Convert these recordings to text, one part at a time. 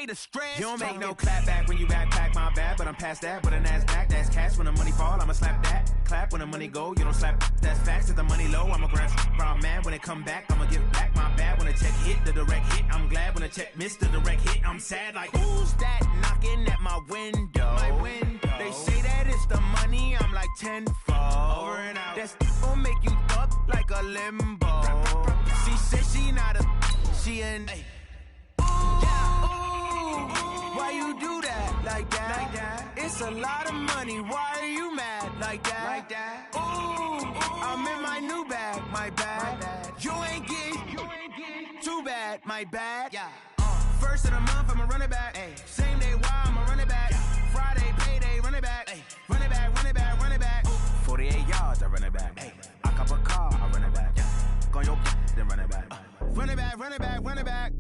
away the stress. You don't make no clap back when you backpack, my bad, but I'm past that. With a NASDAQ, that's cash. When the money fall, I'ma slap that. Clap when the money go, you don't slap. That's facts. If the money low, I'ma grab brown man. When it come back, I'ma give back my bad. When the check hit, the direct hit, I'm glad. When the check missed the direct hit, I'm sad. Like, who's that knocking at my window? They say that it's the money, I'm like tenfold. Over and out. That's gon' make you up like a limbo. She said she not a, she an. Why you do that like that? It's a lot of money. Why are you mad like that? Ooh, I'm in my new bag, my bad. You ain't getting too bad, my bad. Yeah. First of the month, I'ma run it back. Same day, why I'ma run it back. Friday, payday, run it back. Run it back, run it back, run it back. 48 yards, I run it back. I cop a car, I run it back. Go your then run it back. Run it back, run it back, run it back.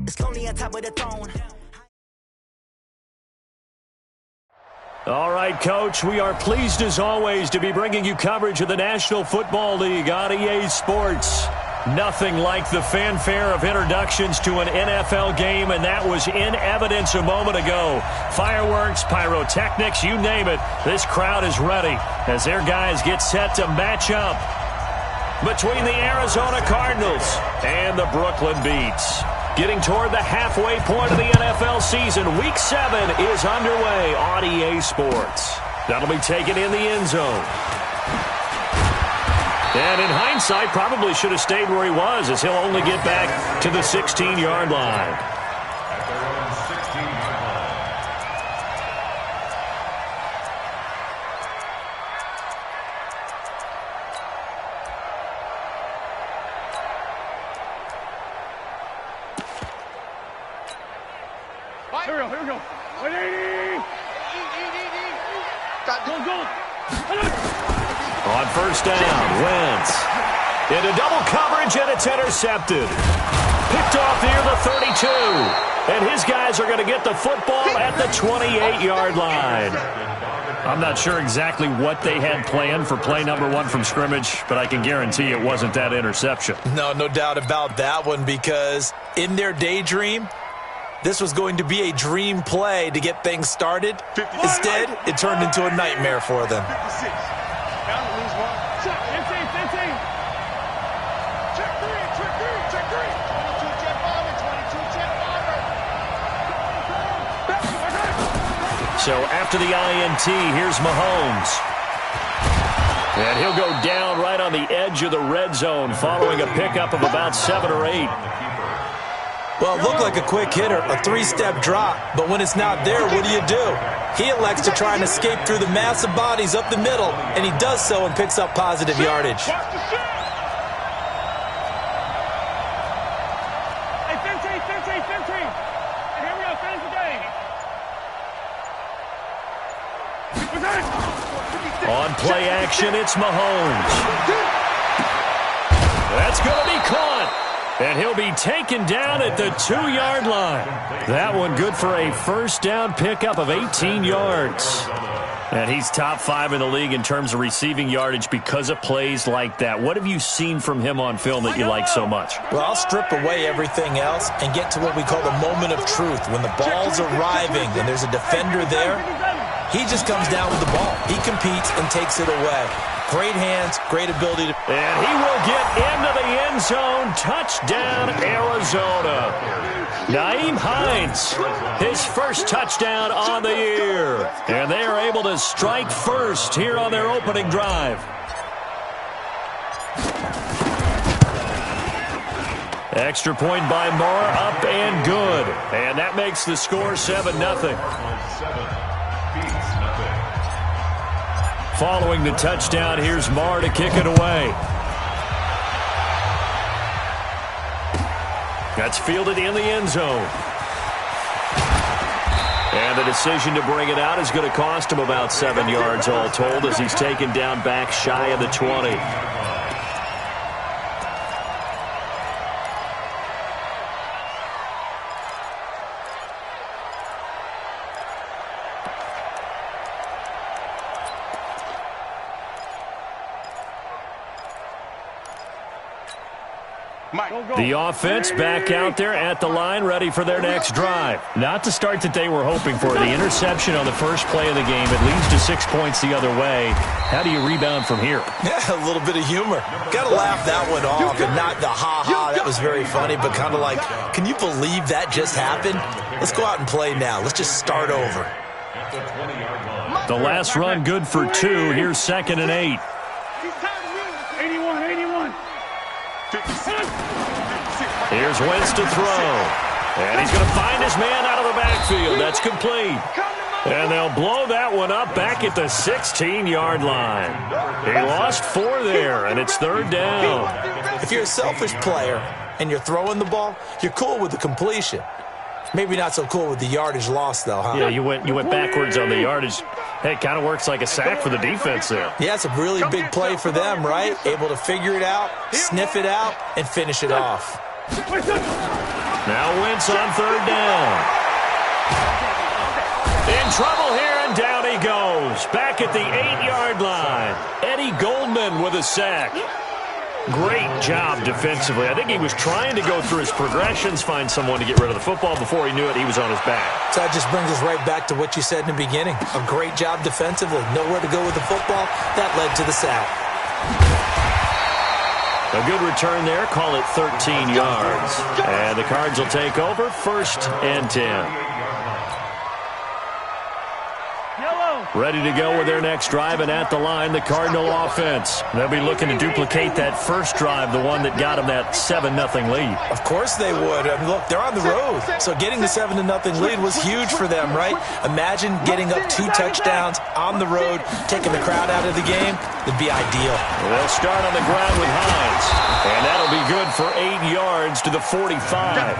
It's lonely on top of the throne. All right, Coach, we are pleased as always to be bringing you coverage of the National Football League on EA Sports. Nothing like the fanfare of introductions to an NFL game, and that was in evidence a moment ago. Fireworks, pyrotechnics, you name it. This crowd is ready as their guys get set to match up between the Arizona Cardinals and the Brooklyn Beats. Getting toward the halfway point of the NFL season, Week 7 is underway on EA Sports. That'll be taken in the end zone. And in hindsight, probably should have stayed where he was, as he'll only get back to the 16-yard line. At their own 16-yard line. Here we go. 180. Go. On first down, Wentz into double coverage, and it's intercepted. Picked off near the 32. And his guys are going to get the football at the 28-yard line. I'm not sure exactly what they had planned for play number 1 from scrimmage, but I can guarantee it wasn't that interception. No doubt about that one, because in their daydream, this was going to be a dream play to get things started. Instead, it turned into a nightmare for them. 56. Down to lose one. Check 15. Check 3. 22 check bomber. 22 check bomber. So after the INT, here's Mahomes. And he'll go down right on the edge of the red zone following a pickup of about 7 or 8. Well, it looked like a quick hitter, a 3-step drop, but when it's not there, what do? He elects to try and escape through the massive bodies up the middle, and he does so and picks up positive yardage. Hey, 15. And here we go, finish the game. On play action, it's Mahomes. That's going to be caught. And he'll be taken down at the 2-yard line. That one good for a first down pickup of 18 yards. And he's top 5 in the league in terms of receiving yardage because of plays like that. What have you seen from him on film that you like so much? Well, I'll strip away everything else and get to what we call the moment of truth. When the ball's arriving and there's a defender there, he just comes down with the ball. He competes and takes it away. Great hands, great ability to... And he will get into the end zone. Touchdown, Arizona. Nyheim Hines, his first touchdown on the year. And they are able to strike first here on their opening drive. Extra point by Moore, up and good. And that makes the score 7-0. Following the touchdown, here's Marr to kick it away. That's fielded in the end zone. And the decision to bring it out is going to cost him about 7 yards all told as he's taken down back shy of the 20. The offense back out there at the line, ready for their next drive. Not the start that they were hoping for. The interception on the first play of the game. It leads to 6 points the other way. How do you rebound from here? Yeah, a little bit of humor. Got to laugh that one off, and not the ha-ha, that was very funny, but kind of like, can you believe that just happened? Let's go out and play now. Let's just start over. The last run good for 2. Here's 2nd and 8. 81. Here's Wentz to throw. And he's going to find his man out of the backfield. That's complete. And they'll blow that one up back at the 16-yard line. He lost 4 there, and it's 3rd down. If you're a selfish player and you're throwing the ball, you're cool with the completion. Maybe not so cool with the yardage loss, though, huh? Yeah, you went backwards on the yardage. Hey, it kind of works like a sack for the defense there. Yeah, it's a really big play for them, right? Able to figure it out, sniff it out, and finish it off. Now Wentz on 3rd down. In trouble here, and down he goes. Back at the 8-yard line. Eddie Goldman with a sack. Great job defensively. I think he was trying to go through his progressions, find someone to get rid of the football. Before he knew it, he was on his back. So that just brings us right back to what you said in the beginning. A great job defensively. Nowhere to go with the football. That led to the sack. A good return there. Call it 13 yards. And the Cards will take over 1st and 10. Ready to go with their next drive, and at the line, the Cardinal offense. They'll be looking to duplicate that first drive, the one that got them that 7-0 lead. Of course they would. I mean, look, they're on the road, so getting the 7-0 lead was huge for them, right? Imagine getting up 2 touchdowns on the road, taking the crowd out of the game. It'd be ideal. They'll start on the ground with Hines, and that'll be good for 8 yards to the 45.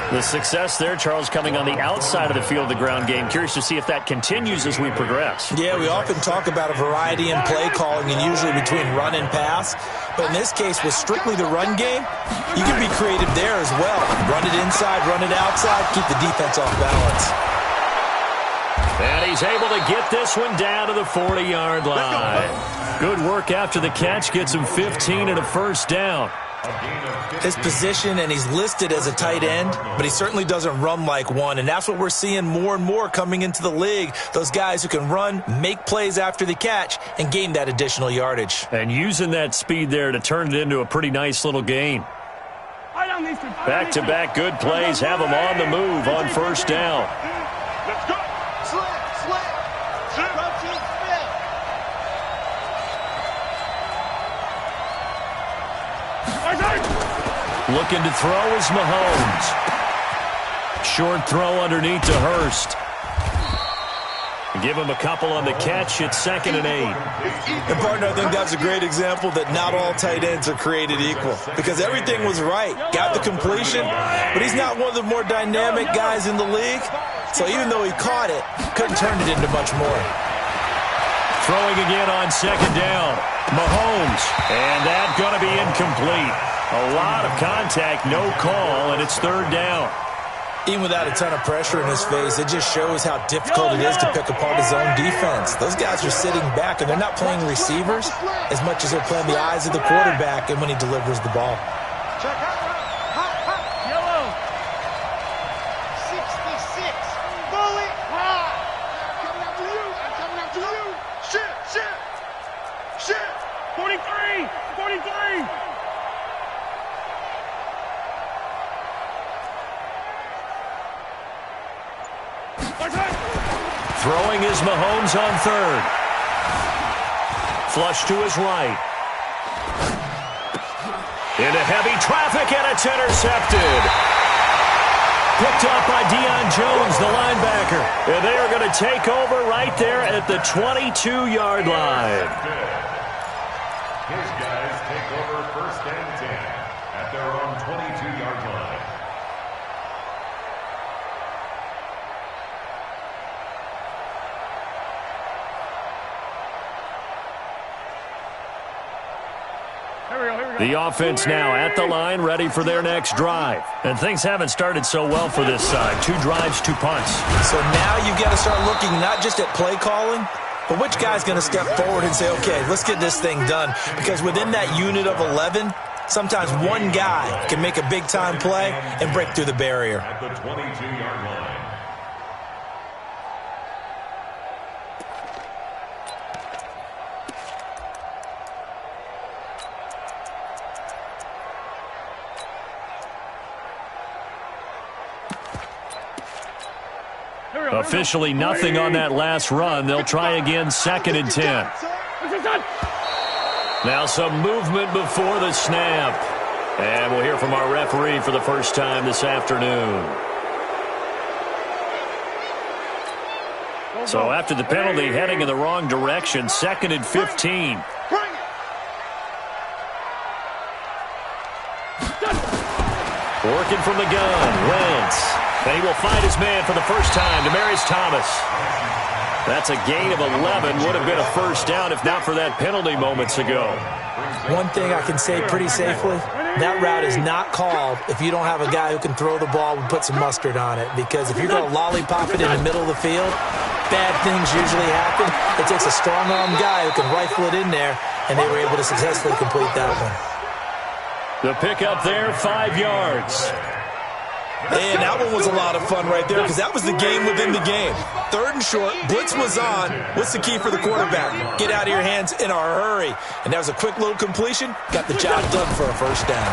The success there, Charles, coming on the outside of the field, the ground game. Curious to see if that continues as we progress. Yeah, we often talk about a variety in play calling and usually between run and pass. But in this case, with strictly the run game, you can be creative there as well. Run it inside, run it outside, keep the defense off balance. And he's able to get this one down to the 40-yard line. Good work after the catch. Gets him 15 and a 1st down. His position, and he's listed as a tight end, but he certainly doesn't run like one, and that's what we're seeing more and more coming into the league. Those guys who can run, make plays after the catch, and gain that additional yardage. And using that speed there to turn it into a pretty nice little gain. Back-to-back good plays have them on the move on 1st down. Let's go. Slip. Looking to throw is Mahomes. Short throw underneath to Hurst. Give him a couple on the catch. It's 2nd and 8. And, partner, I think that's a great example that not all tight ends are created equal. Because everything was right. Got the completion, but he's not one of the more dynamic guys in the league. So even though he caught it, couldn't turn it into much more. Throwing again on 2nd down. Mahomes. And that's going to be incomplete. A lot of contact, no call, and it's 3rd down. Even without a ton of pressure in his face, it just shows how difficult it is to pick apart his own defense. Those guys are sitting back, and they're not playing receivers as much as they're playing the eyes of the quarterback and when he delivers the ball. Check out. Yellow. 66. Bullet. I'm coming after you. Shit. 43. Throwing is Mahomes on 3rd. Flush to his right. Into heavy traffic, and it's intercepted. Picked up by Deion Jones, the linebacker. And they are going to take over right there at the 22-yard line. His guys take over 1st and 10 at their own 22-yard line. The offense now at the line, ready for their next drive. And things haven't started so well for this side. 2 drives, 2 punts. So now you've got to start looking not just at play calling, but which guy's going to step forward and say, okay, let's get this thing done. Because within that unit of 11, Sometimes one guy can make a big-time play and break through the barrier. At the 22-yard line. Officially nothing on that last run. They'll try again, 2nd and 10. Now some movement before the snap. And we'll hear from our referee for the first time this afternoon. So after the penalty, heading in the wrong direction, 2nd and 15. Working from the gun, Wentz. And he will find his man for the first time, Demaryius Thomas. That's a gain of 11. Would have been a first down if not for that penalty moments ago. One thing I can say pretty safely, that route is not called if you don't have a guy who can throw the ball and put some mustard on it. Because if you're going to lollipop it in the middle of the field, bad things usually happen. It takes a strong-armed guy who can rifle it in there, and they were able to successfully complete that one. The pickup there, 5 yards. And that one was a lot of fun right there because that was the game within the game. 3rd and short, blitz was on. What's the key for the quarterback? Get out of your hands in a hurry. And that was a quick little completion. Got the job done for a first down.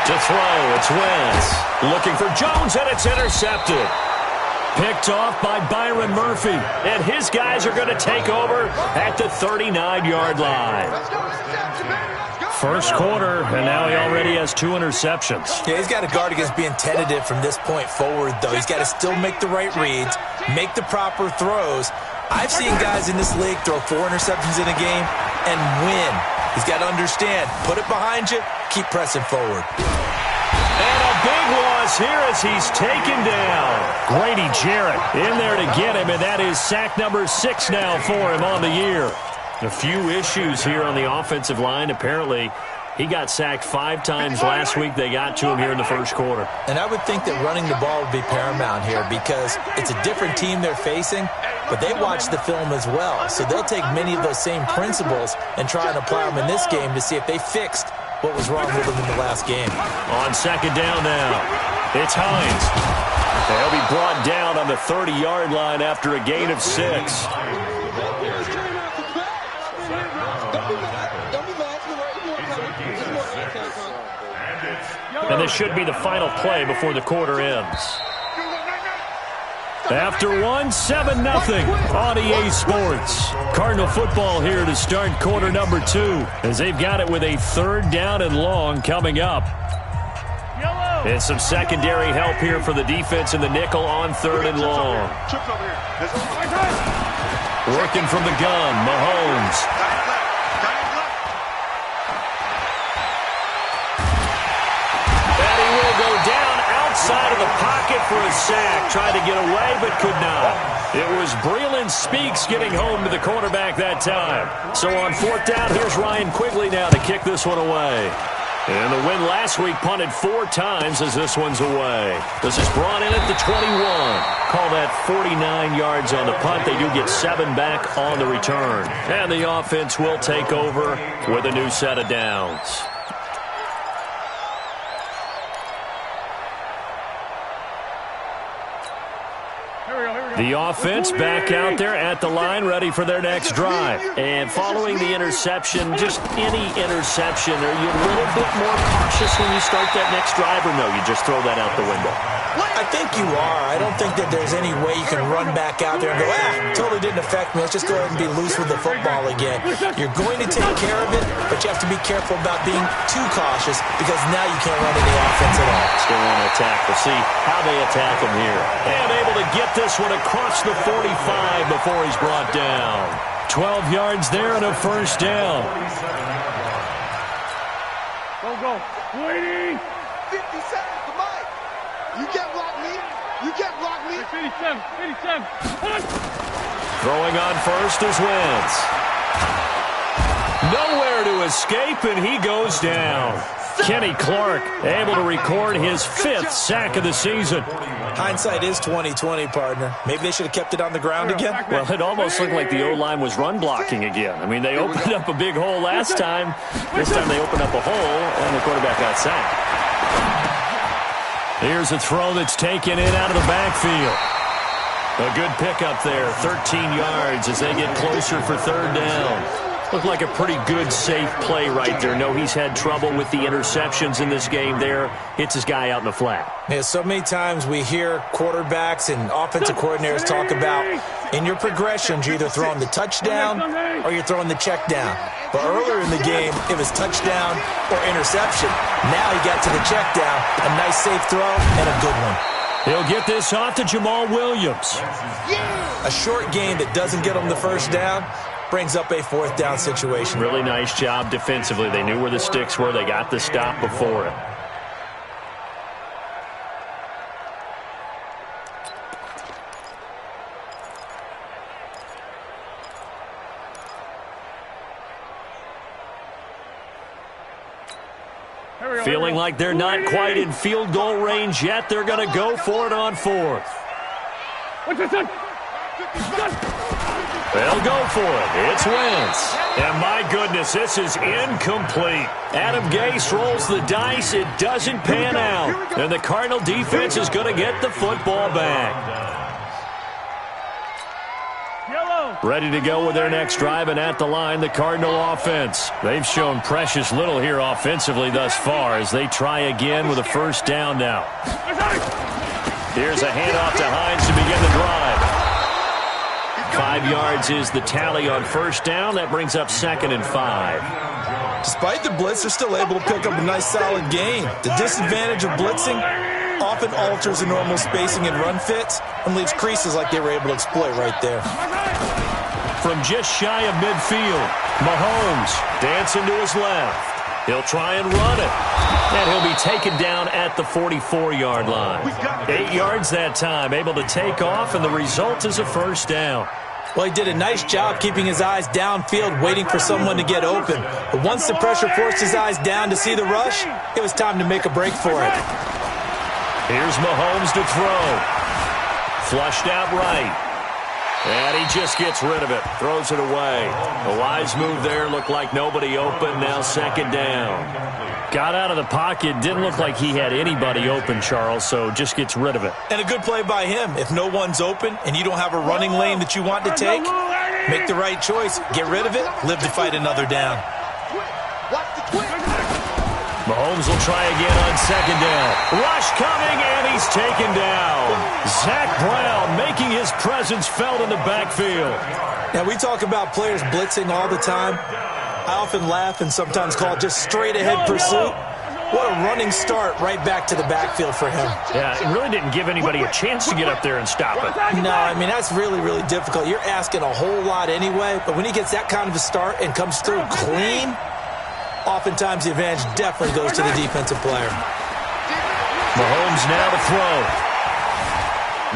To throw, it's Wentz. Looking for Jones, and it's intercepted. Picked off by Byron Murphy. And his guys are going to take over at the 39-yard line. First quarter, and now he already has 2 interceptions. Yeah, he's got to guard against being tentative from this point forward, though. He's got to still make the right reads, make the proper throws. I've seen guys in this league throw 4 interceptions in a game and win. He's got to understand, put it behind you, keep pressing forward. And a big loss here as he's taken down. Grady Jarrett in there to get him, and that is sack number 6 now for him on the year. A few issues here on the offensive line. Apparently, he got sacked 5 times last week. They got to him here in the first quarter. And I would think that running the ball would be paramount here because it's a different team they're facing, but they watch the film as well. So they'll take many of those same principles and try and apply them in this game to see if they fixed what was wrong with them in the last game. On 2nd down now, it's Hines. They'll be brought down on the 30-yard line after a gain of 6. And this should be the final play before the quarter ends. After one, 7-0 on EA Sports. Cardinal football here to start quarter number 2 as they've got it with a 3rd down and long coming up. And some secondary help here for the defense in the nickel on 3rd and long. Working from the gun, Mahomes. Outside of the pocket for a sack. Tried to get away, but could not. It was Breeland Speaks getting home to the quarterback that time. So on 4th down, here's Ryan Quigley now to kick this one away. And the win last week punted 4 times as this one's away. This is brought in at the 21. Call that 49 yards on the punt. They do get 7 back on the return. And the offense will take over with a new set of downs. The offense back out there at the line, ready for their next drive. And following the interception, just any interception, are you a little bit more cautious when you start that next drive, or no, you just throw that out the window? I think you are. I don't think that there's any way you can run back out there and go, totally didn't affect me. Let's just go ahead and be loose with the football again. You're going to take care of it, but you have to be careful about being too cautious because now you can't run any offense at all. Still want to attack. We'll see how they attack him here. And able to get this one across the 45 before he's brought down. 12 yards there and a first down. Go. Waiting. 50 seconds to Mike. You can't block me. You can't block me. 87. Throwing on first is Wentz. Nowhere to escape, and he goes down. Kenny Clark able to record his 5th sack of the season. Hindsight is 20/20, partner. Maybe they should have kept it on the ground again. Well, it almost looked like the O-line was run blocking again. I mean, they opened up a big hole last time. This time they opened up a hole, and the quarterback got sacked. Here's a throw that's taken in out of the backfield. A good pickup there, 13 yards as they get closer for third down. Looked like a pretty good, safe play right there. No, he's had trouble with the interceptions in this game there. Hits his guy out in the flat. Yeah, so many times we hear quarterbacks and offensive coordinators talk about in your progressions, you're either throwing the touchdown or you're throwing the check down. But earlier in the game, it was touchdown or interception. Now he got to the check down, a nice safe throw, and a good one. He'll get this off to Jamal Williams. A short game that doesn't get him the first down brings up a fourth down situation. Really nice job defensively. They knew where the sticks were. They got the stop before it. Feeling like they're not quite in field goal range yet. They're going to go for it on fourth. They'll go for it. It's Wentz. And my goodness, this is incomplete. Adam Gase rolls the dice. It doesn't pan out. And the Cardinal defense is going to get the football back. Ready to go with their next drive, and at the line, the Cardinal offense. They've shown precious little here offensively thus far as they try again with a first down now. Here's a handoff to Hines to begin the drive. 5 yards is the tally on first down. That brings up 2nd and 5. Despite the blitz, they're still able to pick up a nice solid gain. The disadvantage of blitzing often alters the normal spacing and run fits and leaves creases like they were able to exploit right there. From just shy of midfield, Mahomes dancing to his left. He'll try and run it. And he'll be taken down at the 44-yard line. 8 yards that time, able to take off, and the result is a first down. Well, he did a nice job keeping his eyes downfield, waiting for someone to get open. But once the pressure forced his eyes down to see the rush, it was time to make a break for it. Here's Mahomes to throw. Flushed out right. And he just gets rid of it. Throws it away. A wise move there. Looked like nobody open. Now 2nd down. Got out of the pocket. Didn't look like he had anybody open, Charles, so just gets rid of it. And a good play by him. If no one's open and you don't have a running lane that you want to take, make the right choice. Get rid of it. Live to fight another down. Mahomes will try again on 2nd down. Rush coming, and he's taken down. Zach Brown making his presence felt in the backfield. Now, we talk about players blitzing all the time. I often laugh and sometimes call it just straight-ahead pursuit. What a running start right back to the backfield for him. Yeah, it really didn't give anybody a chance to get up there and stop it. No, I mean, that's really, really difficult. You're asking a whole lot anyway, but when he gets that kind of a start and comes through clean, oftentimes the advantage definitely goes to the defensive player. Mahomes now to throw.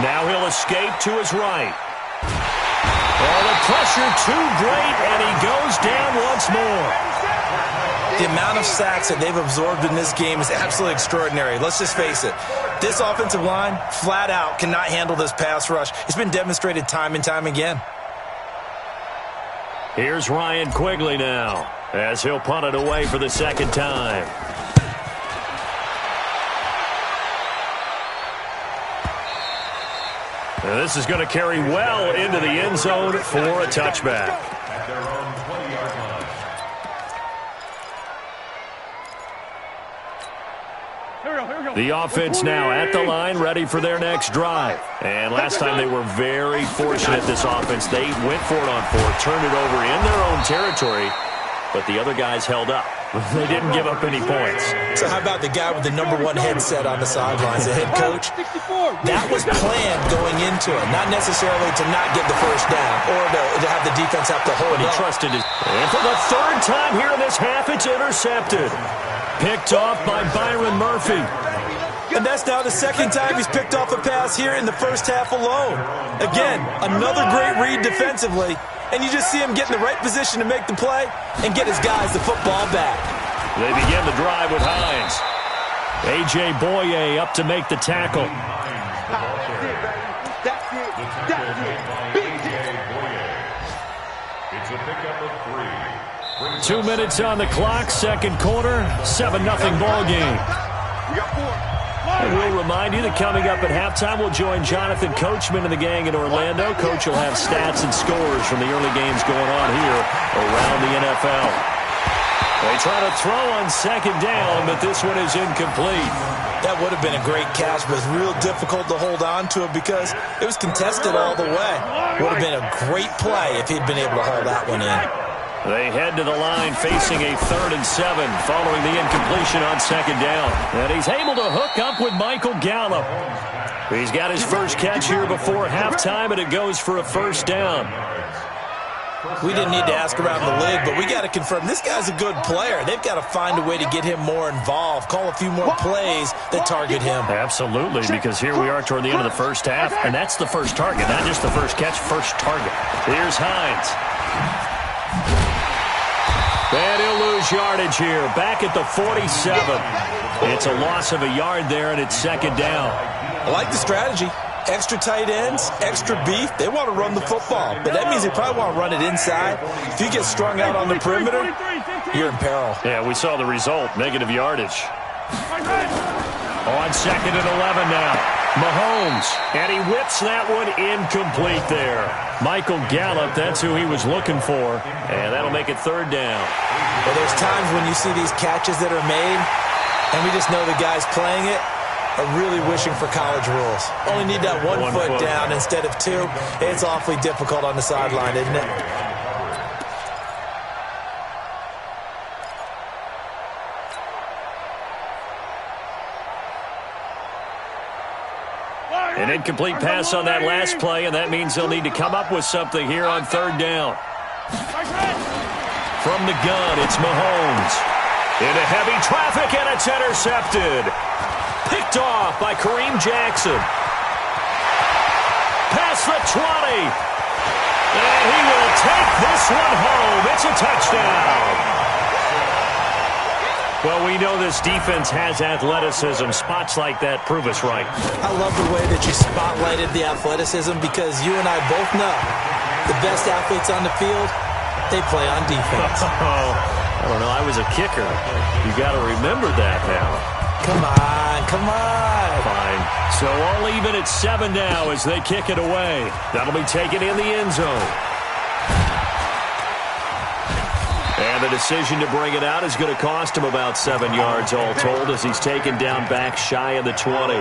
Now he'll escape to his right. Oh, the pressure too great, and he goes down once more. The amount of sacks that they've absorbed in this game is absolutely extraordinary. Let's just face it. This offensive line, flat out, cannot handle this pass rush. It's been demonstrated time and time again. Here's Ryan Quigley now, as he'll punt it away for the 2nd time. And this is going to carry well into the end zone for a touchback. At their own 20-yard line. The offense now at the line, ready for their next drive. And last time they were very fortunate, this offense. They went for it on 4th, turned it over in their own territory, but the other guys held up. They didn't give up any points. So how about the guy with the #1 headset on the sidelines, the head coach? That was planned going into it, not necessarily to not get the first down or to have the defense have to hold But he up. trusted his. And for the 3rd time here in this half, it's intercepted. Picked off by Byron Murphy. And that's now the 2nd time he's picked off a pass here in the first half alone. Again, another great read defensively. And you just see him get in the right position to make the play and get his guys the football back. They begin the drive with Hines. A.J. Boye up to make the tackle. That's it. The tackle made by A.J. Boye. It's a pickup of 3. 2 minutes on the clock, second quarter, 7-0 ball game. We got 4. And we'll remind you that coming up at halftime, we'll join Jonathan Coachman and the gang in Orlando. Coach will have stats and scores from the early games going on here around the NFL. They try to throw on second down, but this one is incomplete. That would have been a great catch, but it's real difficult to hold on to it because it was contested all the way. Would have been a great play if he'd been able to hold that one in. They head to the line facing a 3rd and 7 following the incompletion on second down. And he's able to hook up with Michael Gallup. He's got his first catch here before halftime, and it goes for a first down. We didn't need to ask around the league, but we got to confirm this guy's a good player. They've got to find a way to get him more involved, call a few more plays that target him. Absolutely, because here we are toward the end of the first half, and that's the first target, not just the first catch, first target. Here's Hines. And he'll lose yardage here, back at the 47. It's a loss of a yard there, and it's second down. I like the strategy. Extra tight ends, extra beef. They want to run the football, but that means they probably want to run it inside. If you get strung out on the perimeter, you're in peril. Yeah, we saw the result, negative yardage. On second and 11 now. Mahomes, and he whips that one incomplete there. Michael Gallup, that's who he was looking for, and that'll make it third down. Well, there's times when you see these catches that are made, and we just know the guys playing it are really wishing for college rules. Only need that one foot down instead of 2. It's awfully difficult on the sideline, isn't it? An incomplete pass on that last play, and that means they'll need to come up with something here on third down. From the gun, it's Mahomes. Into heavy traffic, and it's intercepted. Picked off by Kareem Jackson. Past the 20. And he will take this one home. It's a touchdown. Well, we know this defense has athleticism. Spots like that prove us right. I love the way that you spotlighted the athleticism because you and I both know the best athletes on the field, they play on defense. I don't know. I was a kicker. You got to remember that now. Come on, come on. Fine. So all even at 7 now as they kick it away. That'll be taken in the end zone. And the decision to bring it out is going to cost him about 7 yards all told as he's taken down back shy of the 20.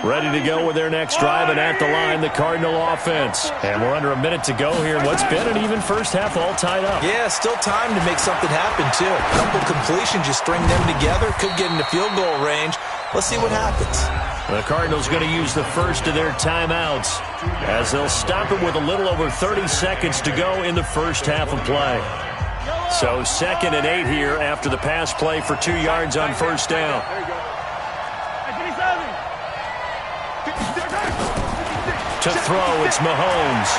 Ready to go with their next drive, and at the line, the Cardinal offense. And we're under a minute to go here. What's been an even first half all tied up? Yeah, still time to make something happen, too. A couple completions, you string them together, could get into field goal range. Let's see what happens. The Cardinals going to use the first of their timeouts as they'll stop it with a little over 30 seconds to go in the first half of play. So 2nd and 8 here after the pass play for 2 yards on first down. To throw, it's Mahomes.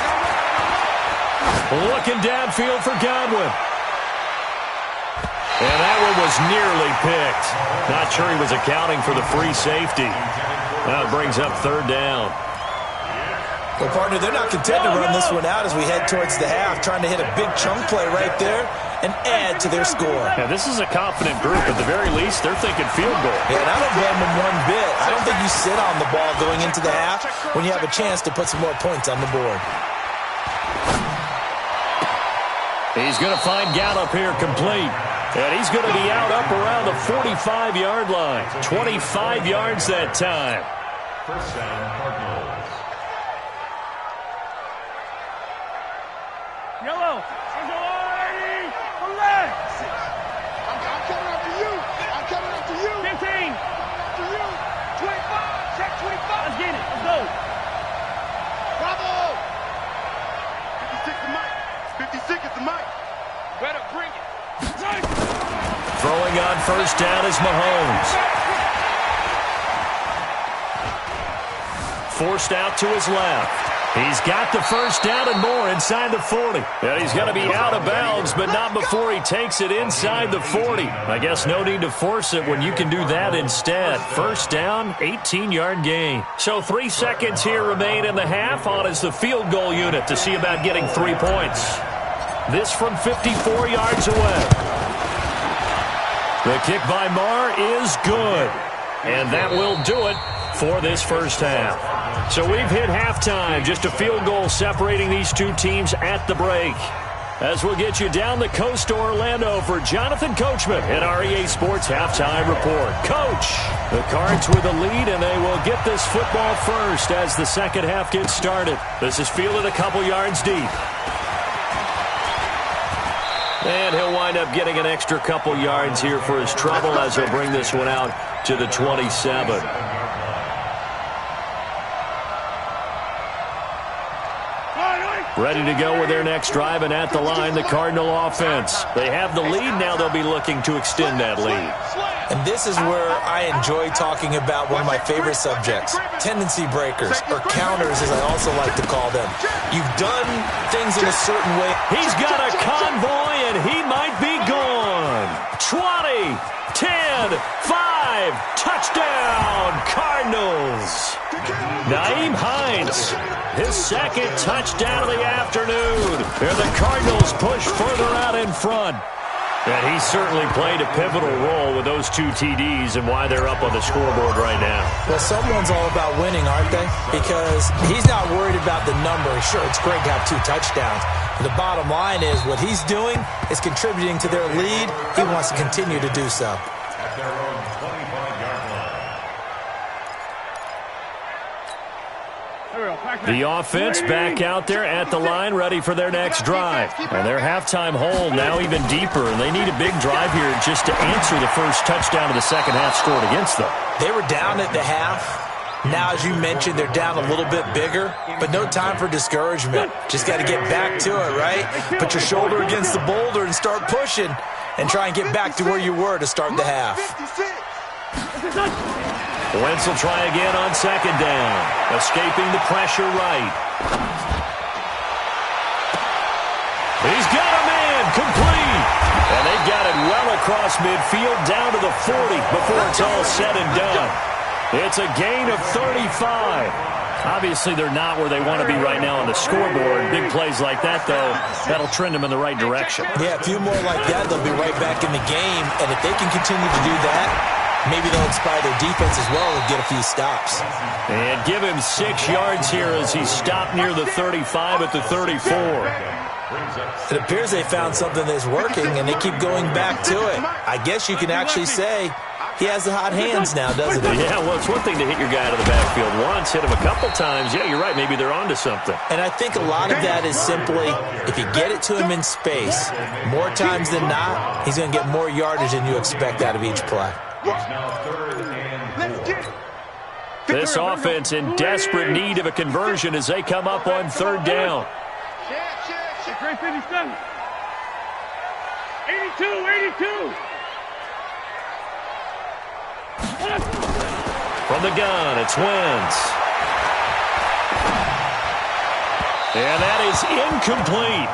Looking downfield for Godwin. And that one was nearly picked. Not sure he was accounting for the free safety. Now it brings up third down. Well, partner, they're not content to run this one out as we head towards the half, trying to hit a big chunk play right there and add to their score. Yeah, this is a confident group. At the very least, they're thinking field goal. Yeah, and I don't blame them one bit. I don't think you sit on the ball going into the half when you have a chance to put some more points on the board. He's going to find Gallup here complete. And he's going to be out up around the 45-yard line. 25 yards that time. First down, Cardinals. Yellow. I'm coming after you. I'm coming after you. 15. After you. 25. Check 25. Let's get it. Let's go. Bravo. 56 the mic. 56 is the mic. Better bring it. Throwing on first down is Mahomes. Forced out to his left. He's got the first down and more inside the 40. And he's going to be out of bounds, but not before he takes it inside the 40. I guess no need to force it when you can do that instead. First down, 18-yard gain. So 3 seconds here remain in the half. On is the field goal unit to see about getting 3 points. This from 54 yards away. The kick by Marr is good. And that will do it for this first half. So we've hit halftime, just a field goal separating these two teams at the break. As we'll get you down the coast to Orlando for Jonathan Coachman at our EA Sports Halftime Report. Coach, the Cards with the lead, and they will get this football first as the second half gets started. This is fielded a couple yards deep. And he'll wind up getting an extra couple yards here for his trouble as he'll bring this one out to the 27. Ready to go with their next drive, and at the line, the Cardinal offense. They have the lead. Now they'll be looking to extend that lead. And this is where I enjoy talking about one of my favorite subjects, tendency breakers, or counters as I also like to call them. You've done things in a certain way. He's got a convoy, and he might be gone. 20, 10, 5, touchdown, Cardinals. Naeem Hines, his second touchdown of the afternoon. And the Cardinals push further out in front. And he certainly played a pivotal role with those 2 TDs and why they're up on the scoreboard right now. Well, someone's all about winning, aren't they? Because he's not worried about the number. Sure, it's great to have 2 touchdowns. But the bottom line is what he's doing is contributing to their lead. He wants to continue to do so. At their own 25-yard line. The offense back out there at the line, ready for their next drive. And their halftime hole now even deeper, and they need a big drive here just to answer the first touchdown of the second half scored against them. They were down at the half. Now, as you mentioned, they're down a little bit bigger, but no time for discouragement. Just got to get back to it, right? Put your shoulder against the boulder and start pushing and try and get back to where you were to start the half. Wentz will try again on second down, escaping the pressure right. He's got a man, complete. And they got it well across midfield, down to the 40 before it's all said and done. It's a gain of 35. Obviously, they're not where they want to be right now on the scoreboard. Big plays like that, though, that'll trend them in the right direction. Yeah, a few more like that, they'll be right back in the game. And if they can continue to do that, maybe they'll inspire their defense as well and get a few stops. And give him 6 yards here as he stopped near the 35 at the 34. It appears they found something that's working, and they keep going back to it. I guess you can actually say he has the hot hands now, doesn't he? Yeah, well, it's one thing to hit your guy out of the backfield once, hit him a couple times. Yeah, you're right. Maybe they're onto something. And I think a lot of that is simply if you get it to him in space, more times than not, he's going to get more yardage than you expect out of each play. This offense in desperate need of a conversion as they come up on third down. 82. From the gun, it's Wentz. And that is incomplete.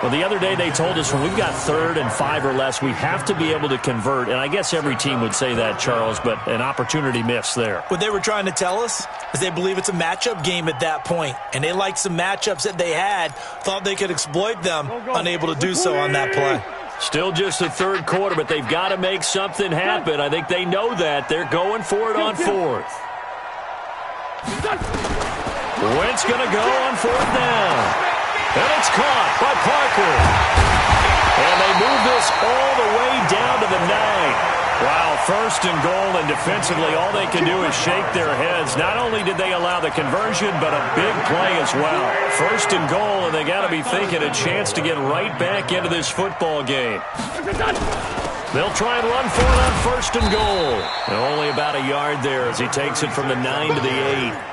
Well, the other day they told us when we've got 3rd and 5 or less, we have to be able to convert. And I guess every team would say that, Charles, but an opportunity missed there. What they were trying to tell us is they believe it's a matchup game at that point. And they liked some matchups that they had, thought they could exploit them, unable to do so on that play. Still just the 3rd quarter, but they've got to make something happen. I think they know that. They're going for it on 4th. Wentz going to go on 4th down. And it's caught by Parker. And they move this all the way down to the 9. Wow, 1st and goal, and defensively all they can do is shake their heads. Not only did they allow the conversion, but a big play as well. 1st and goal, and they got to be thinking a chance to get right back into this football game. They'll try and run for it on 1st and goal. And only about a yard there as he takes it from the 9 to the 8.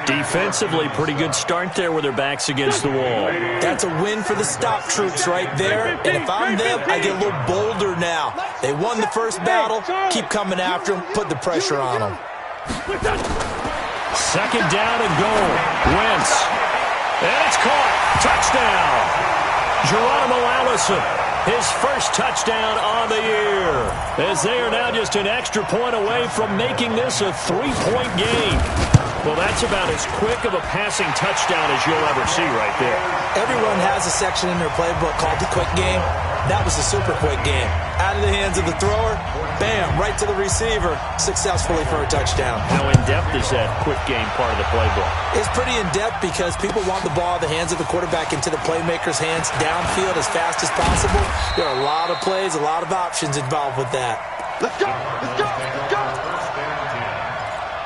Defensively, pretty good start there with their backs against the wall. That's a win for the stop troops right there. And if I'm them, I get a little bolder now. They won the first battle. Keep coming after them. Put the pressure on them. Second down and goal. Wentz. And it's caught. Touchdown. Geronimo Allison, his first touchdown on the year, as they are now just an extra point away from making this a 3-point game. Well, that's about as quick of a passing touchdown as you'll ever see right there. Everyone has a section in their playbook called the quick game. That was a super quick game. Out of the hands of the thrower, bam, right to the receiver, successfully for a touchdown. How in-depth is that quick game part of the playbook? It's pretty in-depth because people want the ball in the hands of the quarterback into the playmaker's hands downfield as fast as possible. There are a lot of plays, a lot of options involved with that. Let's go! Let's go! Let's go! First and 10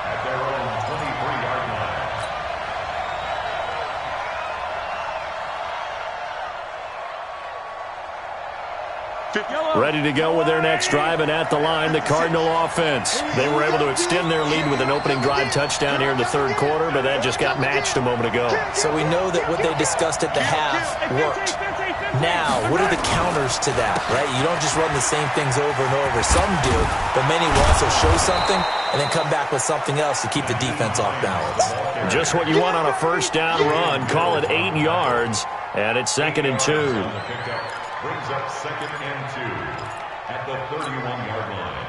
at their own 23-yard line. Ready to go with their next drive, and at the line, the Cardinal offense. They were able to extend their lead with an opening drive touchdown here in the third quarter, but that just got matched a moment ago. So we know that what they discussed at the half worked. Now, what are the counters to that, right? You don't just run the same things over and over. Some do, but many will also show something and then come back with something else to keep the defense off balance. Just what you want on a first down run. Call it 8 yards, and it's 2nd and 2. Brings up 2nd and 2 at the 31-yard line.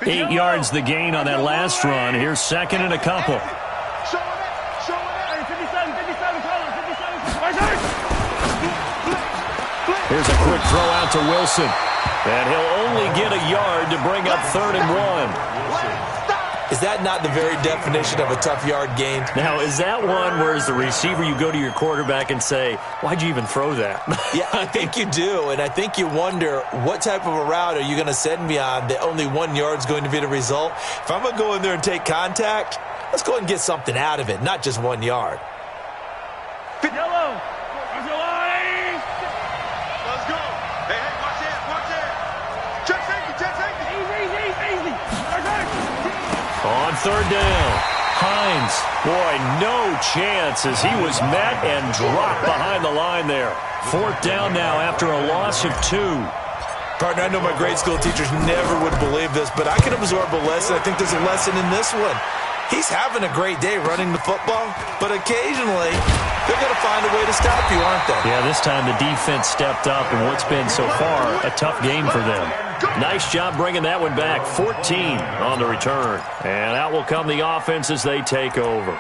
8 yards the gain on that last run. Here's 2nd and a couple. Show it. Show it. 57, call it. 57. Here's a quick throw out to Wilson. And he'll only get a yard to bring up 3rd and 1. Is that not the very definition of a tough yard gain? Now, is that one where as the receiver you go to your quarterback and say, why'd you even throw that? Yeah, I think you do, and I think you wonder what type of a route are you going to send me on that only 1 yard's going to be the result? If I'm going to go in there and take contact, let's go ahead and get something out of it, not just 1 yard. Yellow. Let's go! Hey, watch it! Check safety! Easy. On 3rd down, Hines. Boy, no chance as he was met and dropped behind the line there. 4th down now after a loss of 2. Partner, I know my grade school teachers never would believe this, but I can absorb a lesson. I think there's a lesson in this one. He's having a great day running the football, but occasionally they're going to find a way to stop you, aren't they? Yeah, this time the defense stepped up in what's been so far a tough game for them. Nice job bringing that one back. 14 on the return. And out will come the offense as they take over.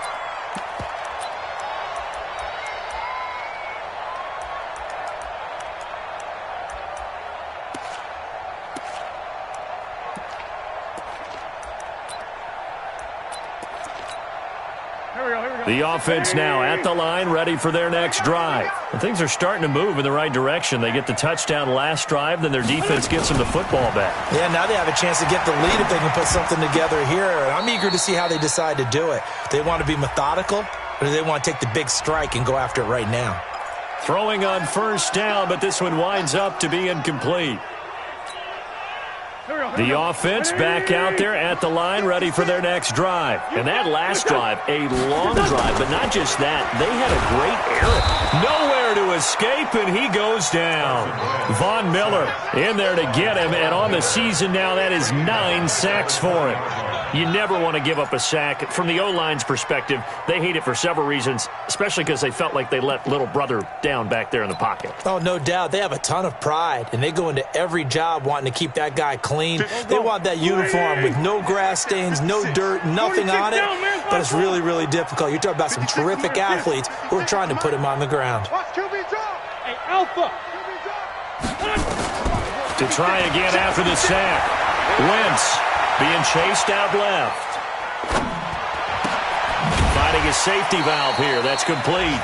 The offense now at the line, ready for their next drive. And things are starting to move in the right direction. They get the touchdown last drive, then their defense gets them the football back. Yeah, now they have a chance to get the lead if they can put something together here. And I'm eager to see how they decide to do it. Do they want to be methodical, or do they want to take the big strike and go after it right now? Throwing on 1st down, but this one winds up to be incomplete. The offense back out there at the line, ready for their next drive. And that last drive, a long drive, but not just that. They had a great error. Nowhere to escape, and he goes down. Von Miller in there to get him, and on the season now, that is 9 sacks for him. You never want to give up a sack. From the O-line's perspective, they hate it for several reasons, especially because they felt like they let little brother down back there in the pocket. Oh, no doubt. They have a ton of pride, and they go into every job wanting to keep that guy clean. They want that uniform with no grass stains, no dirt, nothing on it. But it's really, really difficult. You're talking about some terrific athletes who are trying to put him on the ground. Hey, Alpha. To try again after the sack. Wentz being chased out left. Finding his safety valve here. That's complete.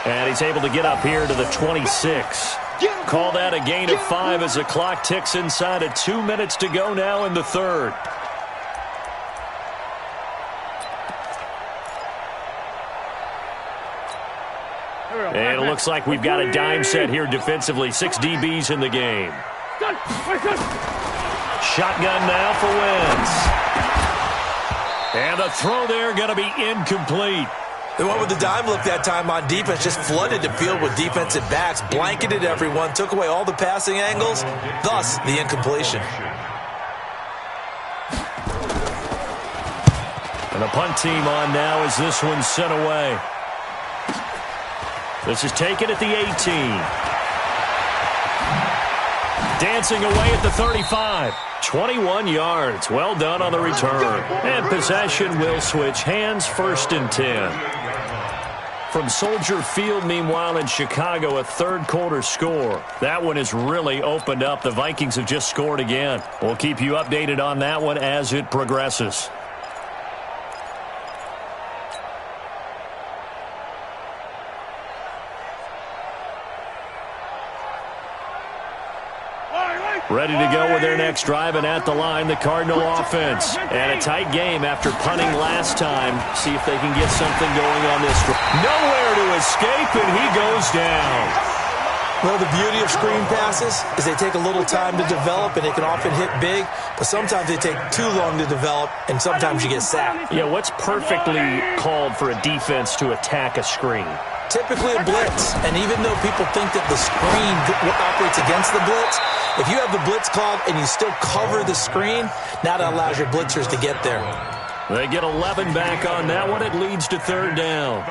And he's able to get up here to the 26. Call that a gain of 5 as the clock ticks inside of 2 minutes to go now in the third. And it looks like we've got a dime set here defensively. 6 DBs in the game. Shotgun now for Wentz. And the throw there going to be incomplete. The one with the dime look that time on defense just flooded the field with defensive backs, blanketed everyone, took away all the passing angles, thus the incompletion. And And the punt team on now as this one's sent away. This is taken at the 18. Dancing away at the 35. 21 yards. Well done on the return. And possession will switch hands, 1st and 10. From Soldier Field, meanwhile, in Chicago, a third-quarter score. That one has really opened up. The Vikings have just scored again. We'll keep you updated on that one as it progresses. Ready to go with their next drive, and at the line, the Cardinal offense. And a tight game after punting last time. See if they can get something going on this drive. Nowhere to escape, and he goes down. Well, the beauty of screen passes is they take a little time to develop, and they can often hit big, but sometimes they take too long to develop, and sometimes you get sacked. Yeah, what's perfectly called for a defense to attack a screen? Typically a blitz, and even though people think that the screen operates against the blitz, if you have the blitz called and you still cover the screen, now that allows your blitzers to get there. They get 11 back on that one. It leads to 3rd down.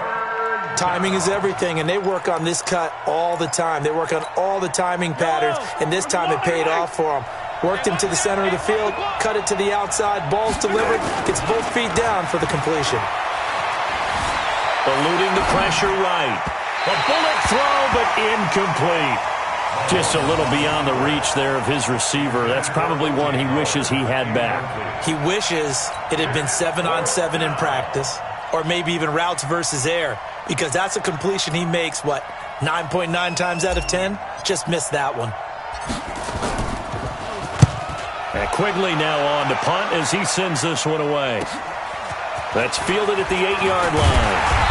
Timing is everything, and they work on this cut all the time. They work on all the timing patterns, and this time it paid off for them. Worked him to the center of the field, cut it to the outside, ball's delivered, gets both feet down for the completion. Eluding the pressure right. A bullet throw, but incomplete. Just a little beyond the reach there of his receiver. That's probably one he wishes he had back. He wishes it had been 7-on-7 in practice, or maybe even routes versus air, because that's a completion he makes, 9.9 times out of 10? Just missed that one. And Quigley now on to punt as he sends this one away. That's fielded at the 8-yard line.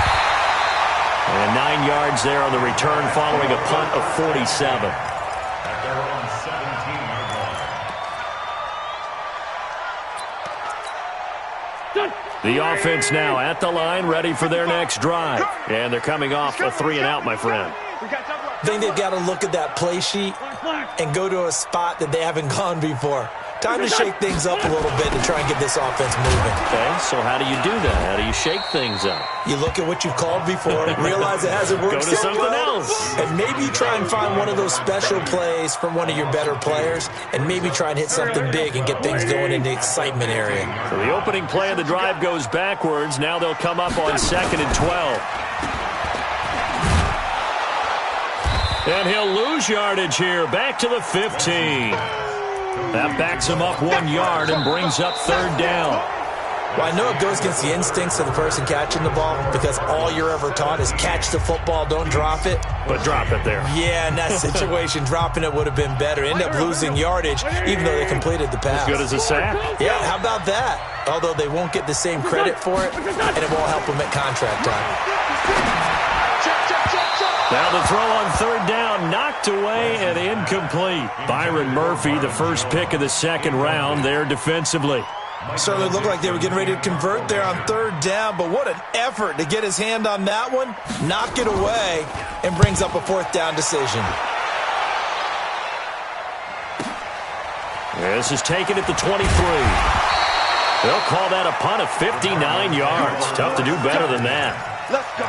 And 9 yards there on the return following a punt of 47. At their own 17-yard line. The offense now at the line, ready for their next drive. And they're coming off a 3-and-out, my friend. I think they've got to look at that play sheet and go to a spot that they haven't gone before. Time to shake things up a little bit to try and get this offense moving. Okay, so how do you do that? How do you shake things up? You look at what you've called before, realize it hasn't worked Go to something else. And maybe you try and find one of those special plays from one of your better players, and maybe try and hit something big and get things going in the excitement area. So the opening play of the drive goes backwards. Now they'll come up on 2nd and 12. And he'll lose yardage here. Back to the 15. That backs him up 1 yard and brings up 3rd down. Well, I know it goes against the instincts of the person catching the ball because all you're ever taught is catch the football, don't drop it. But drop it there. Yeah, in that situation, dropping it would have been better. End up losing yardage even though they completed the pass. As good as a sack. Yeah, how about that? Although they won't get the same credit for it, and it won't help them at contract time. Now the throw on 3rd down, knocked away and incomplete. Byron Murphy, the first pick of the 2nd round there defensively. Certainly looked like they were getting ready to convert there on 3rd down, but what an effort to get his hand on that one, knock it away, and brings up a 4th down decision. This is taken at the 23. They'll call that a punt of 59 yards. Tough to do better than that. Let's go.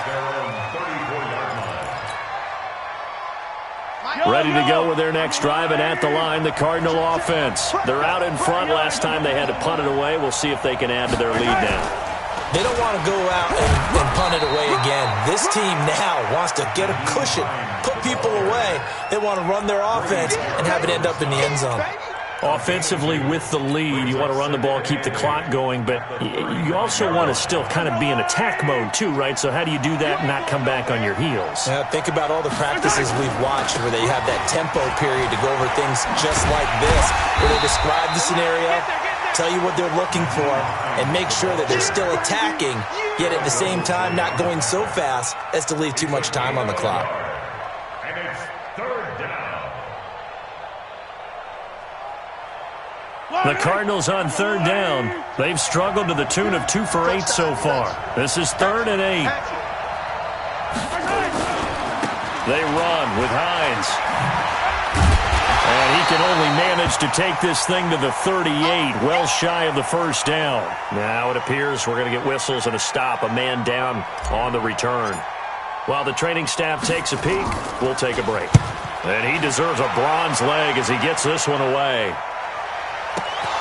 Ready to go with their next drive, and at the line, the Cardinal offense. They're out in front. Last time they had to punt it away. We'll see if they can add to their lead now. They don't want to go out and punt it away again. This team now wants to get a cushion, put people away. They want to run their offense and have it end up in the end zone. Offensively, with the lead, you want to run the ball, keep the clock going, but you also want to still kind of be in attack mode too, right? So how do you do that and not come back on your heels? Yeah, think about all the practices we've watched where they have that tempo period to go over things just like this, where they describe the scenario, tell you what they're looking for, and make sure that they're still attacking, yet at the same time not going so fast as to leave too much time on the clock. And it's 3rd down. The Cardinals on 3rd down. They've struggled to the tune of 2 for 8 so far. This is 3rd and 8. They run with Hines. And he can only manage to take this thing to the 38, well shy of the first down. Now it appears we're going to get whistles and a stop, a man down on the return. While the training staff takes a peek, we'll take a break. And he deserves a bronze leg as he gets this one away.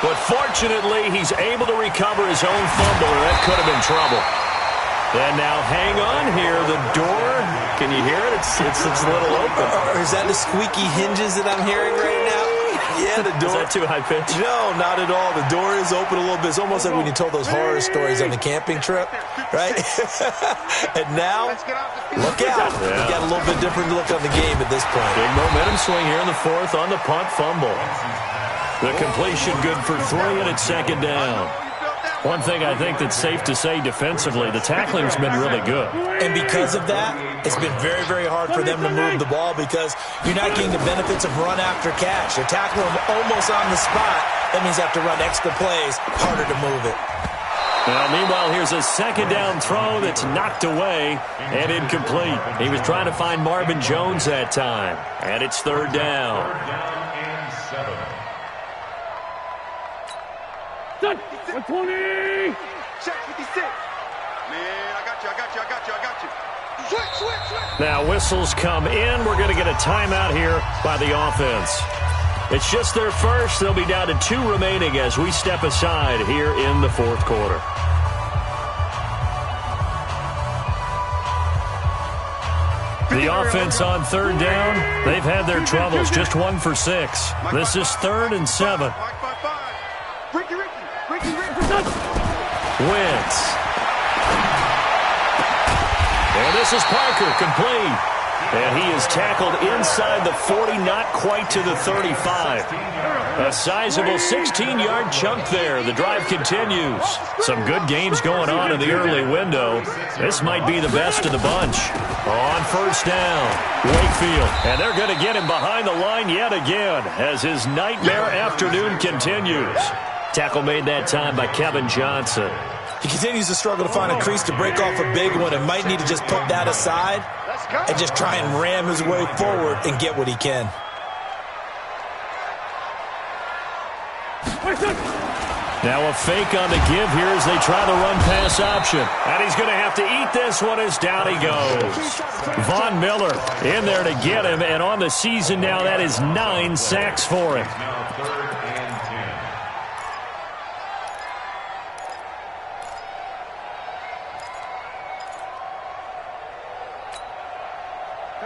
But fortunately, he's able to recover his own fumble, or that could have been trouble. And now hang on here. The door, can you hear it? It's a little open. Is that the squeaky hinges that I'm hearing right now? Yeah, the door. Is that too high pitch? No, not at all. The door is open a little bit. It's almost like when you told those horror stories on the camping trip, right? And now, look out. Yeah. You got a little bit different look on the game at this point. Big momentum swing here in the fourth on the punt fumble. The completion good for 3, and it's second down. One thing I think that's safe to say defensively, the tackling's been really good. And because of that, it's been very, very hard for them to move the ball because you're not getting the benefits of run after catch. You're tackling them almost on the spot. That means you have to run extra plays, harder to move it. Well, meanwhile, here's a second down throw that's knocked away and incomplete. He was trying to find Marvin Jones that time. And it's third down. Done. 120. Check 56. Man, I got you. Switch. Now whistles come in. We're going to get a timeout here by the offense. It's just their first. They'll be down to 2 remaining as we step aside here in the fourth quarter. The offense on third down, they've had their troubles. Just 1 for 6. This is 3rd and 7. Wentz. And this is Parker, complete. And he is tackled inside the 40, not quite to the 35. A sizable 16-yard chunk there. The drive continues. Some good games going on in the early window. This might be the best of the bunch. On first down, Wakefield. And they're going to get him behind the line yet again as his nightmare afternoon continues. Tackle made that time by Kevin Johnson. He continues to struggle to find a crease to break off a big one and might need to just put that aside and just try and ram his way forward and get what he can. Now a fake on the give here as they try the run-pass option. And he's going to have to eat this one as down he goes. Von Miller in there to get him, and on the season now that is 9 sacks for him.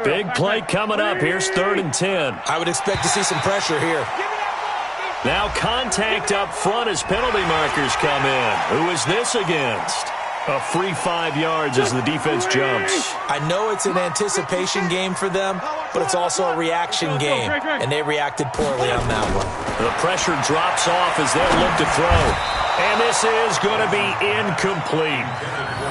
Big play coming up. Here's 3rd and 10. I would expect to see some pressure here. Now contact up front as penalty markers come in. Who is this against? A free 5 yards as the defense jumps. I know it's an anticipation game for them, but it's also a reaction game, and they reacted poorly on that one. The pressure drops off as they look to throw. And this is going to be incomplete.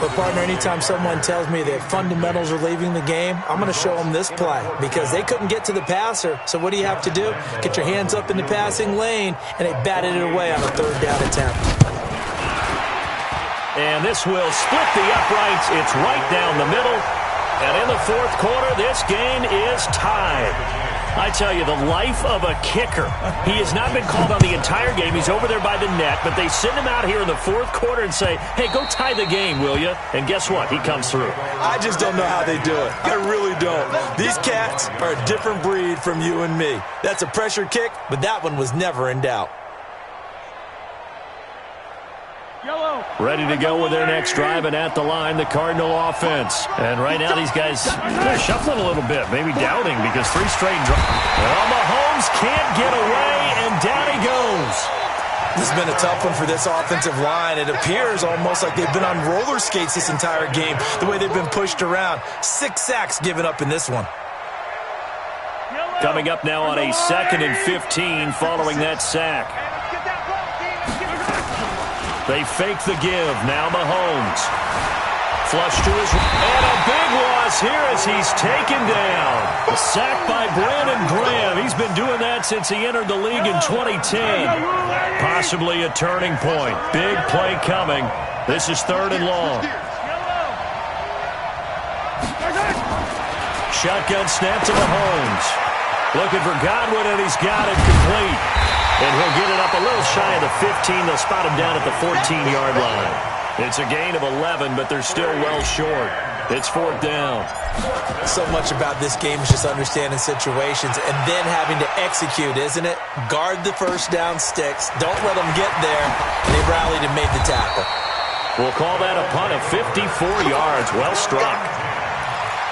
But, partner, anytime someone tells me that fundamentals are leaving the game, I'm going to show them this play because they couldn't get to the passer. So what do you have to do? Get your hands up in the passing lane, and they batted it away on a 3rd down attempt. And this will split the uprights. It's right down the middle. And in the fourth quarter, this game is tied. I tell you, the life of a kicker. He has not been called on the entire game. He's over there by the net, but they send him out here in the fourth quarter and say, hey, go tie the game, will you? And guess what? He comes through. I just don't know how they do it. I really don't. These cats are a different breed from you and me. That's a pressure kick, but that one was never in doubt. Ready to go with their next drive, and at the line, the Cardinal offense. And right now, these guys, they're shuffling a little bit, maybe doubting because 3 straight drives. Well, Mahomes can't get away, and down he goes. This has been a tough one for this offensive line. It appears almost like they've been on roller skates this entire game, the way they've been pushed around. 6 sacks given up in this one. Coming up now on a 2nd and 15 following that sack. They fake the give. Now Mahomes. Flush to his... And a big loss here as he's taken down. A sack by Brandon Graham. He's been doing that since he entered the league in 2010. Possibly a turning point. Big play coming. This is 3rd and long. Shotgun snap to Mahomes. Looking for Godwin, and he's got it complete. And he'll get it up a little shy of the 15. They'll spot him down at the 14-yard line. It's a gain of 11, but they're still well short. It's 4th down. So much about this game is just understanding situations and then having to execute, isn't it? Guard the first down sticks. Don't let them get there. They rallied and made the tackle. We'll call that a punt of 54 yards. Well struck.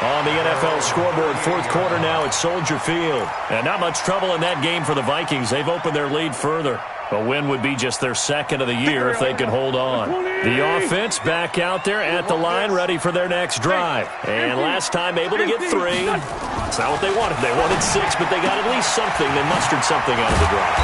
On the NFL scoreboard, 4th quarter now at Soldier Field. And not much trouble in that game for the Vikings. They've opened their lead further. A win would be just their 2nd of the year if they can hold on. The offense back out there at the line, ready for their next drive. And last time able to get 3. It's not what they wanted. They wanted 6, but they got at least something. They mustered something out of the drive.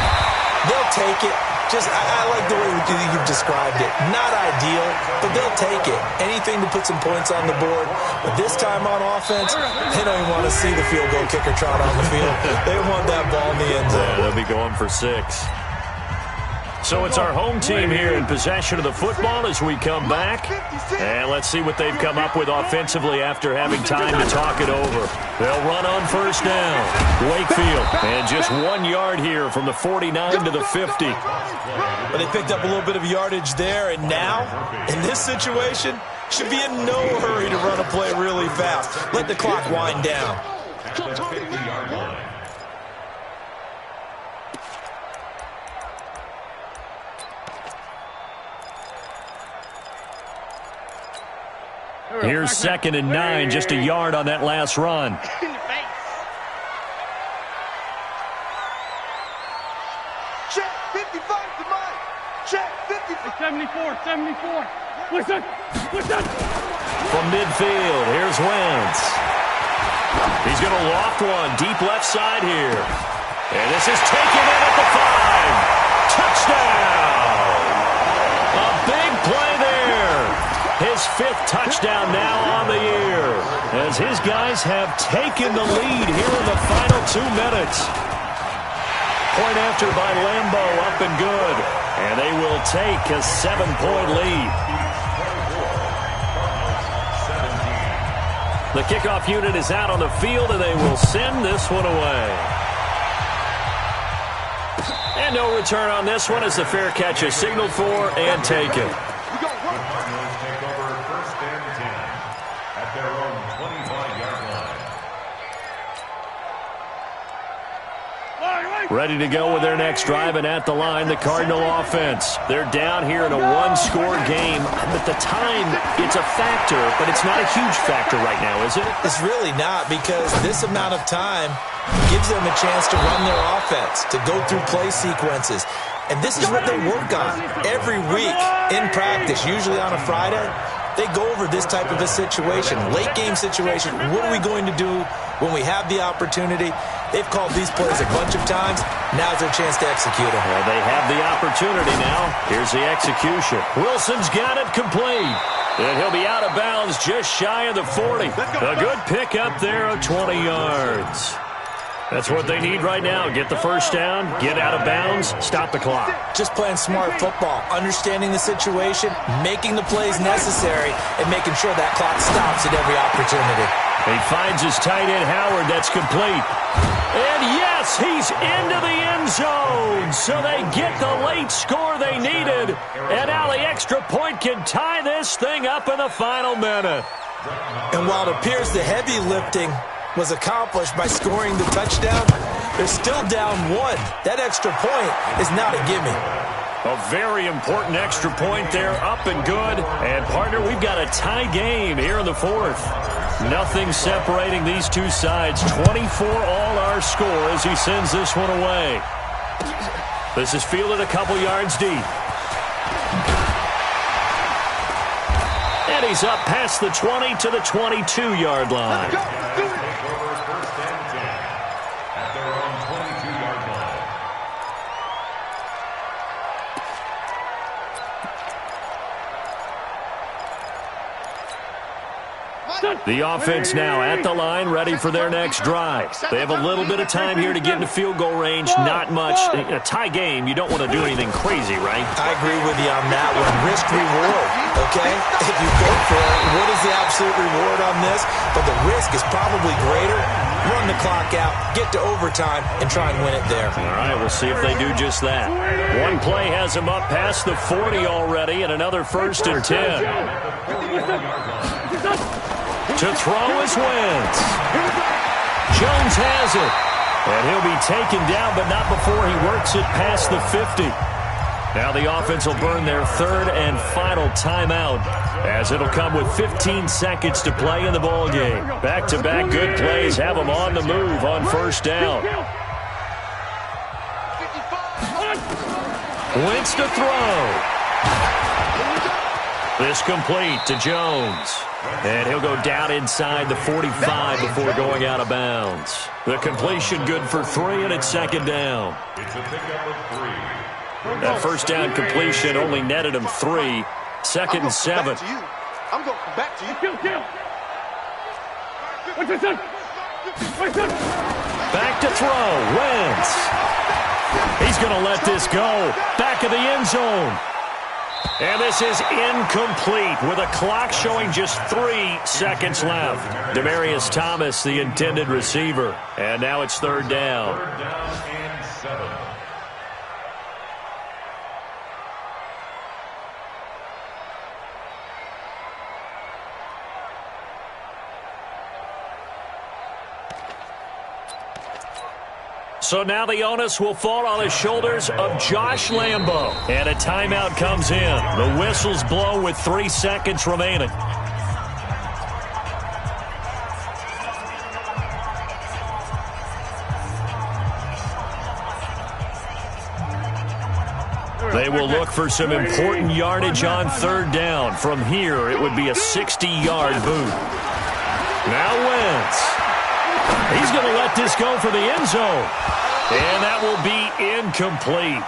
They'll take it. I like the way you've described it. Not ideal, but they'll take it. Anything to put some points on the board. But this time on offense, they don't even want to see the field goal kicker trot on the field. They want that ball in the end zone. Yeah, they'll be going for 6. So it's our home team here in possession of the football as we come back. And let's see what they've come up with offensively after having time to talk it over. They'll run on 1st down. Wakefield. And just 1 yard here from the 49 to the 50. But they picked up a little bit of yardage there. And now, in this situation, should be in no hurry to run a play really fast. Let the clock wind down. At the 50-yard line. Here's 2nd and 9, just a yard on that last run. Check 55 to Mike. Check 55. 74. Listen. From midfield, here's Wentz. He's going to loft one deep left side here. And this is taken in at the 5. Touchdown! A big play there. His 5th touchdown now on the year, as his guys have taken the lead here in the final 2 minutes. Point after by Lambo, up and good. And they will take a 7-point lead. The kickoff unit is out on the field, and they will send this one away. And no return on this one as the fair catch is signaled for and taken. Ready to go with their next drive, and at the line, the Cardinal offense. They're down here in a 1-score game. But the time, it's a factor, but it's not a huge factor right now, is it? It's really not, because this amount of time gives them a chance to run their offense, to go through play sequences. And this is what they work on every week in practice, usually on a Friday. They go over this type of a situation, late game situation. What are we going to do when we have the opportunity? They've called these plays a bunch of times. Now's their chance to execute them. Well, they have the opportunity now. Here's the execution. Wilson's got it complete. And he'll be out of bounds just shy of the 40. A good pick up there of 20 yards. That's what they need right now. Get the first down, get out of bounds, stop the clock. Just playing smart football, understanding the situation, making the plays necessary, and making sure that clock stops at every opportunity. He finds his tight end, Howard. That's complete. And yes, he's into the end zone. So they get the late score they needed. And now the extra point can tie this thing up in the final minute. And while it appears the heavy lifting was accomplished by scoring the touchdown, they're still down 1. That extra point is not a gimme. A very important extra point there, up and good. And, partner, we've got a tie game here in the 4th. Nothing separating these two sides. 24 all our score as he sends this one away. This is fielded a couple yards deep. And he's up past the 20 to the 22-yard line. The offense now at the line, ready for their next drive. They have a little bit of time here to get into field goal range. Not much. A tie game, you don't want to do anything crazy, right? I agree with you on that one. Risk-reward, okay? If you go for it, what is the absolute reward on this? But the risk is probably greater. run the clock out, get to overtime, and try and win it there. All right, we'll see if they do just that. One play has them up past the 40 already, and another 1st and 10. To throw is Wentz. Jones has it. And he'll be taken down, but not before he works it past the 50. Now the offense will burn their 3rd and final timeout, as it'll come with 15 seconds to play in the ball game. Back-to-back good plays have them on the move on 1st down. Wentz to throw. This complete to Jones. And he'll go down inside the 45 before going out of bounds. The completion good for 3, and it's 2nd down. It's a pickup of 3. That 1st down completion only netted him 3. 2nd and 7. I'm going to come back to you. Back to throw. Wentz. He's going to let this go. Back of the end zone. And this is incomplete with a clock showing just 3 seconds left. Demaryius Thomas, the intended receiver. And now it's 3rd down. 3rd down and 7. So now the onus will fall on the shoulders of Josh Lambo. And a timeout comes in. The whistles blow with 3 seconds remaining. They will look for some important yardage on 3rd down. From here, it would be a 60-yard boot. Now Wentz. He's going to let this go for the end zone. And that will be incomplete.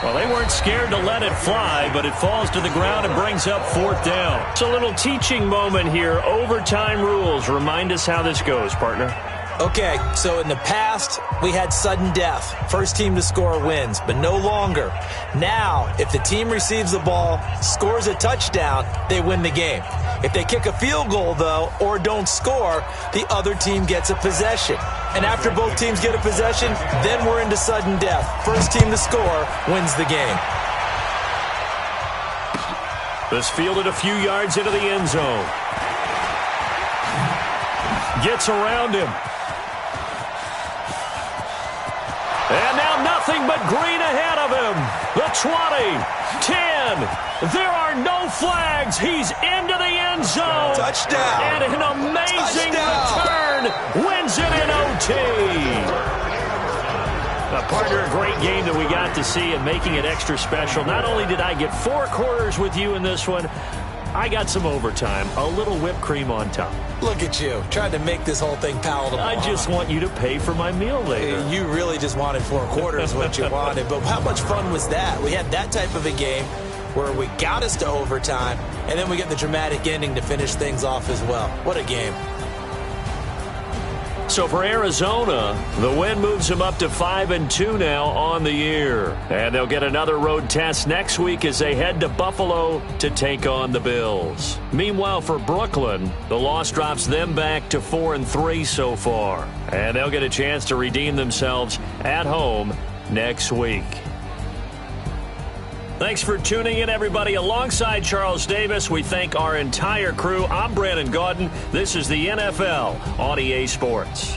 Well, they weren't scared to let it fly, but it falls to the ground and brings up 4th down. It's a little teaching moment here. Overtime rules. Remind us how this goes, partner. Okay, so in the past, we had sudden death. First team to score wins, but no longer. Now, if the team receives the ball, scores a touchdown, they win the game. If they kick a field goal, though, or don't score, the other team gets a possession. And after both teams get a possession, then we're into sudden death. First team to score wins the game. This fielded a few yards into the end zone. Gets around him. And now nothing but green ahead of him. The 20, 10. There are no flags. He's into the end zone. Touchdown. And an amazing return. Wins it in OT. Partner, a great game that we got to see and making it extra special. Not only did I get 4 quarters with you in this one, I got some overtime, a little whipped cream on top. Look at you, trying to make this whole thing palatable. I just want you to pay for my meal later. You really just wanted 4 quarters what you wanted, but how much fun was that? We had that type of a game where we got us to overtime, and then we get the dramatic ending to finish things off as well. What a game. So for Arizona, the win moves them up to 5-2 now on the year. And they'll get another road test next week as they head to Buffalo to take on the Bills. Meanwhile, for Brooklyn, the loss drops them back to 4-3 so far. And they'll get a chance to redeem themselves at home next week. Thanks for tuning in, everybody. Alongside Charles Davis, we thank our entire crew. I'm Brandon Gaudin. This is the NFL on EA Sports.